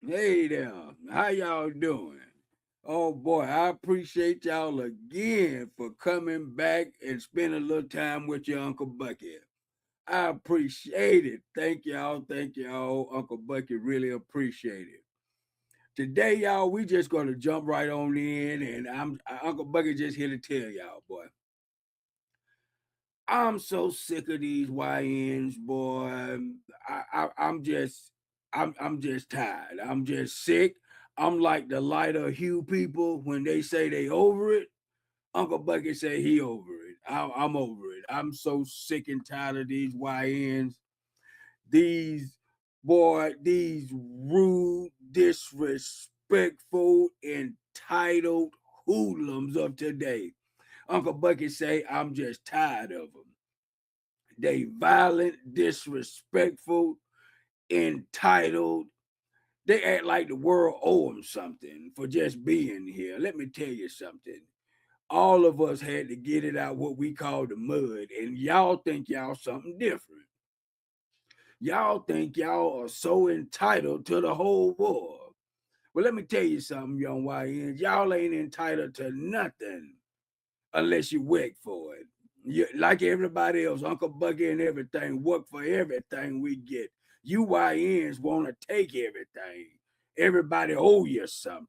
Hey there, how y'all doing? Oh boy, I appreciate y'all again for coming back and spending a little time with your Uncle Bucky. I appreciate it. Thank y'all. Uncle Bucky really appreciate it. Today, y'all, we just gonna jump right on in, and Uncle Bucky just here to tell y'all, boy. I'm so sick of these YNs, boy. I'm just tired. I'm just sick. I'm like the lighter hue people when they say they over it. Uncle Bucky say he over it. I'm over it. I'm so sick and tired of these YNs. These these rude, disrespectful, entitled hoodlums of today. Uncle Bucky say I'm just tired of them. They violent, disrespectful, entitled. They act like the world owe them something for just being here. Let me tell you something. All of us had to get it out what we call the mud, and y'all think y'all something different. Y'all think y'all are so entitled to the whole world. Well, let me tell you something, young YNs. Y'all ain't entitled to nothing unless you work for it. You, like everybody else, Uncle Bucky and everything, work for everything we get. You YNs want to take everything. Everybody owe you something.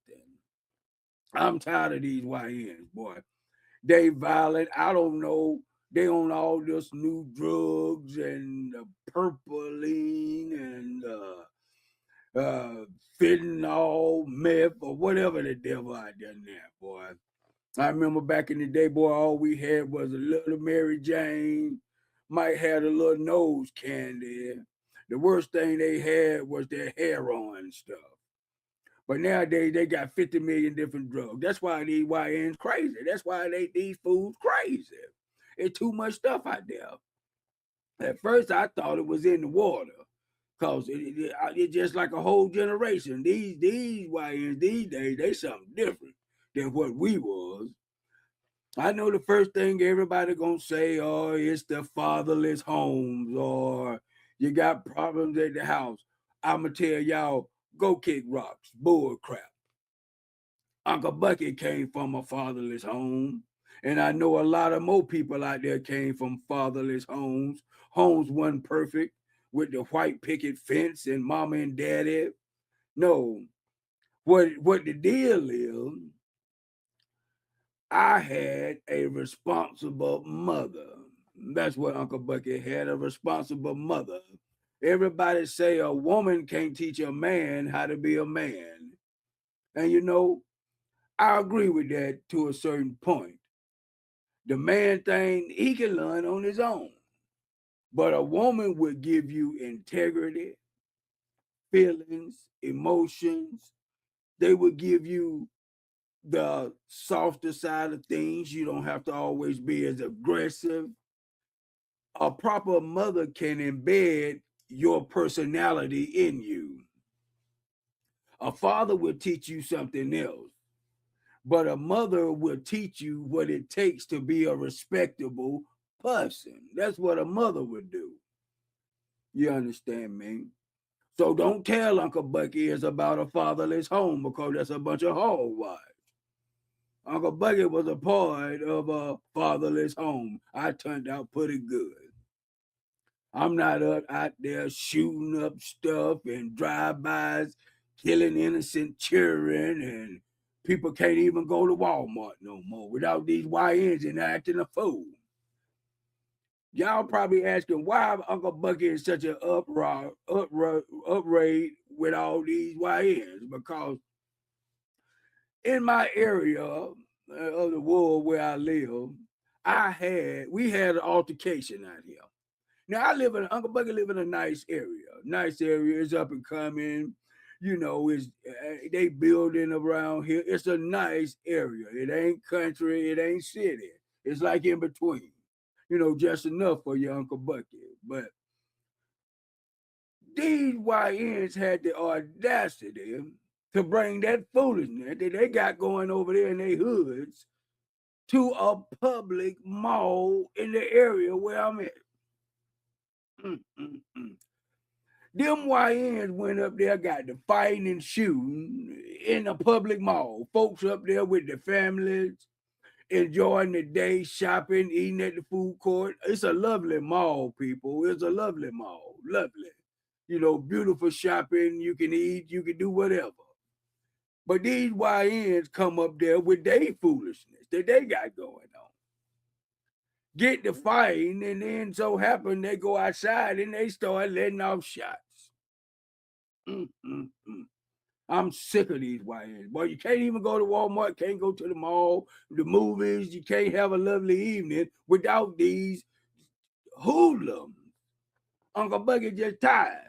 I'm tired of these YNs, boy. They violent. I don't know. They on all this new drugs and purpling and fentanyl, meth, or whatever the devil out there now, boy. I remember back in the day, boy, all we had was a little Mary Jane, might have a little nose candy. The worst thing they had was their heroin stuff. But nowadays they got 50 million different drugs. That's why these YNs crazy. That's why these fools crazy. It's too much stuff out there. At first I thought it was in the water. Cause it's just like a whole generation. These YNs these days, they something different than what we was. I know the first thing everybody gonna say, oh, it's the fatherless homes, or you got problems at the house. I'ma tell y'all, go kick rocks, bull crap. Uncle Bucky came from a fatherless home, and I know a lot of more people out there came from fatherless homes. Homes wasn't perfect with the white picket fence and mama and daddy. No, what the deal is, I had a responsible mother. That's what Uncle Bucky had, a responsible mother. Everybody say a woman can't teach a man how to be a man. And you know, I agree with that to a certain point. The man thing, he can learn on his own. But a woman will give you integrity, feelings, emotions. They will give you the softer side of things. You don't have to always be as aggressive. A proper mother can embed your personality in you. A father will teach you something else, but a mother will teach you what it takes to be a respectable person. That's what a mother would do. You understand me? So don't tell Uncle Bucky it's about a fatherless home because that's a bunch of hog wives. Uncle Bucky was a part of a fatherless home. I turned out pretty good. I'm not out there shooting up stuff and drive-bys, killing innocent children, and people can't even go to Walmart no more without these YNs and acting a fool. Y'all probably asking why Uncle Bucky is such an upraid with all these YNs because in my area of the world where I live, we had an altercation out here. Now I live in Uncle Bucky live in a nice area. Nice area. It's up and coming. You know, it's they building around here. It's a nice area. It ain't country. It ain't city. It's like in between. You know, just enough for your Uncle Bucky. But these YNs had the audacity to bring that foolishness that they got going over there in their hoods to a public mall in the area where I'm at. Mm, mm, mm. Them YNs went up there, got the fighting and shooting in a public mall. Folks up there with their families, enjoying the day, shopping, eating at the food court. It's a lovely mall, people. It's a lovely mall. Lovely. You know, beautiful shopping. You can eat, you can do whatever. But these YNs come up there with their foolishness that they got going on. Get the fighting, and then so happen they go outside and they start letting off shots. I'm sick of these YNs. Boy, you can't even go to Walmart, can't go to the mall, the movies. You can't have a lovely evening without these hoodlums. Uncle Bucky just tired.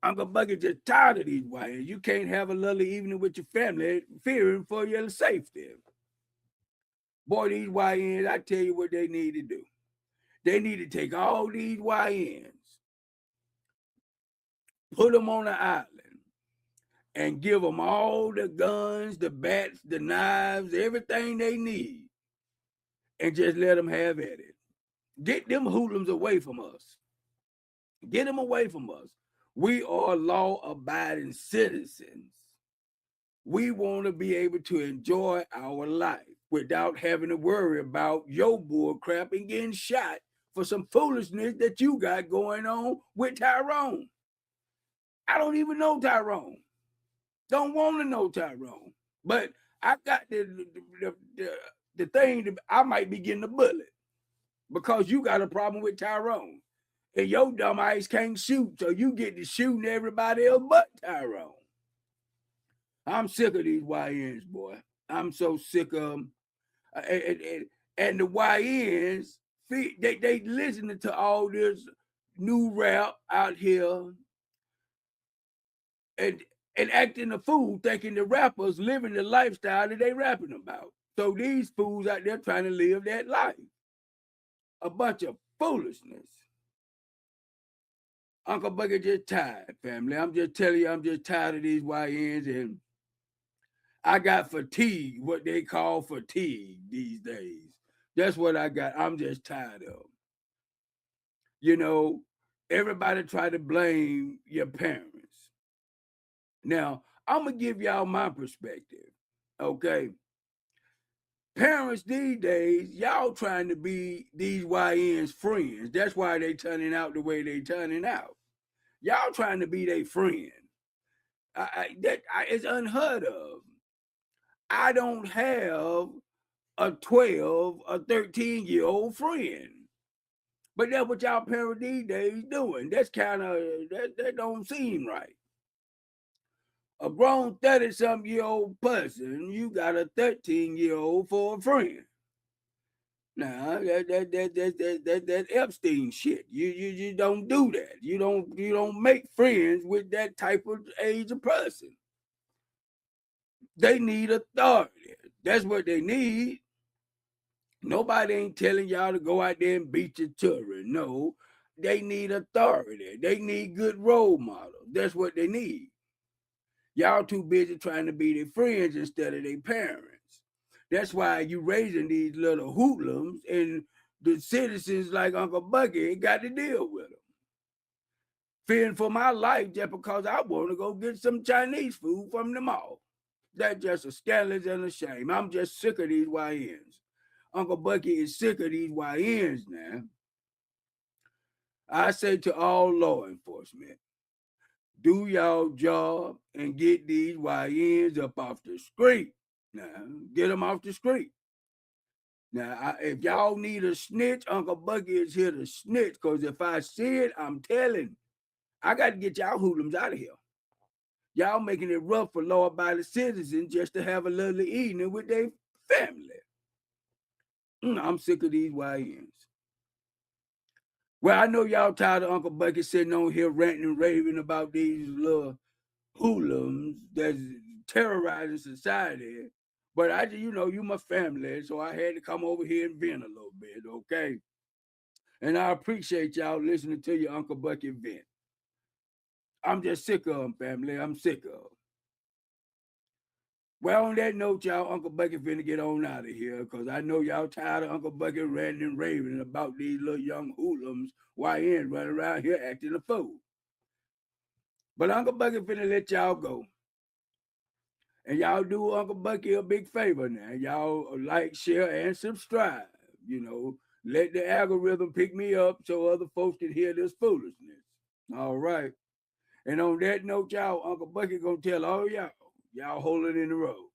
Uncle Bucky just tired of these YNs. You can't have a lovely evening with your family, fearing for your safety. Boy, these YNs, I tell you what they need to do. They need to take all these YNs, put them on an island, and give them all the guns, the bats, the knives, everything they need, and just let them have at it. Get them hoodlums away from us. Get them away from us. We are law-abiding citizens. We want to be able to enjoy our life without having to worry about your bull crap and getting shot for some foolishness that you got going on with Tyrone. I don't even know Tyrone. Don't want to know Tyrone. But I got the thing that I might be getting a bullet because you got a problem with Tyrone. And your dumb ass can't shoot, so you get to shooting everybody else but Tyrone. I'm sick of these YNs, boy. I'm so sick of them. And the YNs, they listening to all this new rap out here and acting a fool, thinking the rappers living the lifestyle that they rapping about. So these fools out there trying to live that life. A bunch of foolishness. Uncle Bucky just tired, family. I'm just telling you, I'm just tired of these YNs, and I got fatigue, what they call fatigue these days. That's what I got. I'm just tired of. You know, everybody try to blame your parents. Now, I'm going to give y'all my perspective, okay? Parents these days, y'all trying to be these YNs friends. That's why they turning out the way they turning out. Y'all trying to be their friend. It's unheard of. I don't have a 12, a 13-year-old friend. But that's what y'all parents these days doing. That's kind of, that don't seem right. A grown 30-something-year-old person, you got a 13-year-old for a friend. Now that Epstein shit. You don't do that. You don't make friends with that type of age of person. They need authority. That's what they need. Nobody ain't telling y'all to go out there and beat your children. No, they need authority. They need good role models. That's what they need. Y'all too busy trying to be their friends instead of their parents. That's why you raising these little hoodlums, and the citizens like Uncle Bucky got to deal with them. Fearing for my life just because I want to go get some Chinese food from the mall. That's just a scandalous and a shame. I'm just sick of these YNs. Uncle Bucky is sick of these YNs now. I say to all law enforcement, do y'all job and get these YNs up off the street. Now, get them off the street. Now, if y'all need a snitch, Uncle Bucky is here to snitch, because if I see it, I'm telling. I got to get y'all hoodlums out of here. Y'all making it rough for law-abiding citizens just to have a lovely evening with their family. I'm sick of these YNs. Well, I know y'all tired of Uncle Bucky sitting on here ranting and raving about these little hoodlums that's terrorizing society. But you my family, so I had to come over here and vent a little bit, okay? And I appreciate y'all listening to your Uncle Bucky vent. I'm just sick of them, family. I'm sick of them. Well, on that note, y'all, Uncle Bucky finna get on out of here because I know y'all tired of Uncle Bucky ranting and raving about these little young hoodlums YNs running around here acting a fool. But Uncle Bucky finna let y'all go. And y'all do Uncle Bucky a big favor now. Y'all like, share, and subscribe. You know, let the algorithm pick me up so other folks can hear this foolishness. All right. And on that note, y'all, Uncle Bucky gonna tell all y'all hold it in the road.